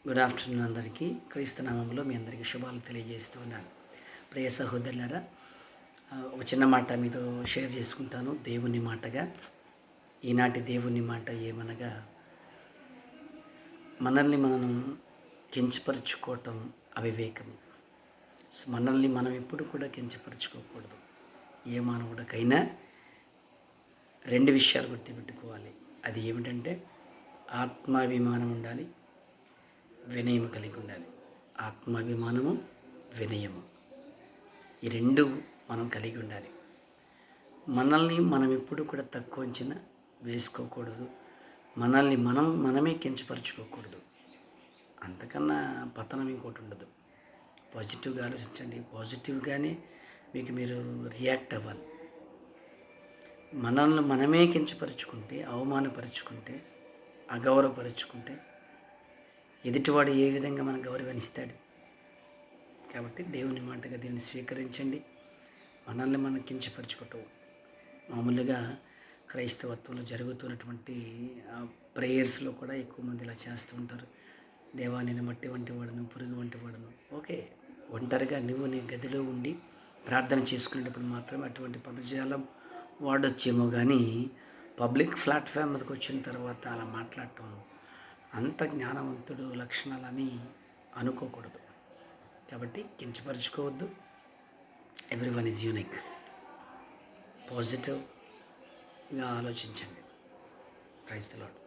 Good afternoon అందరికీ. క్రీస్తు నామంలో మీ అందరికీ శుభాలు తెలియజేస్తూ ఉన్నాను. ప్రియ సహోదరులారా, ఒక చిన్న మాట మీతో షేర్ చేసుకుంటాను. దేవుని మాటగా, ఈనాటి దేవుని మాట ఏమనగా, మనల్ని మనం కించపరుచుకోవటం అవివేకం. మనల్ని మనం ఎప్పుడు కూడా కించపరుచుకోకూడదు. ఏ మానవుడికైనా రెండు విషయాలు గుర్తుపెట్టుకోవాలి. అది ఏమిటంటే, ఆత్మాభిమానం ఉండాలి, వినయము కలిగి ఉండాలి. ఆత్మాభిమానము, వినయము, ఈ రెండు మనం కలిగి ఉండాలి. మనల్ని మనం ఎప్పుడు కూడా తక్కువ అంచనా వేసుకోకూడదు. మనల్ని మనమే కించపరచుకోకూడదు. అంతకన్నా పతనం ఇంకోటి ఉండదు. పాజిటివ్గా ఆలోచించండి. పాజిటివ్గానే మీరు రియాక్ట్ అవ్వాలి. మనల్ని మనమే కించపరుచుకుంటే, అవమానపరుచుకుంటే, అగౌరవపరుచుకుంటే ఎదుటివాడు ఏ విధంగా మన గౌరవాన్నిస్తాడు? కాబట్టి దేవుని మాటగా దీన్ని స్వీకరించండి. మనల్ని మనం కించపరచుకోవటం మామూలుగా క్రైస్తవత్వంలో జరుగుతున్నటువంటి ప్రేయర్స్లో కూడా ఎక్కువ మంది ఇలా చేస్తూ ఉంటారు. దేవా, నేను మట్టి వంటి వాడను, పురుగు వంటి వాడను. ఓకే, ఒంటరిగా నువ్వు నీ గదిలో ఉండి ప్రార్థన చేసుకునేటప్పుడు మాత్రమే అటువంటి పదజాలం వాడొచ్చేమో, కానీ పబ్లిక్ ప్లాట్ఫామ్ మీదకి వచ్చిన తర్వాత అలా మాట్లాడటం అంత జ్ఞానవంతుడు లక్షణాలని అనుకోకూడదు. కాబట్టి కించపరుచుకోవద్దు. Everyone is unique. పాజిటివ్గా ఆలోచించండి. Praise the lord.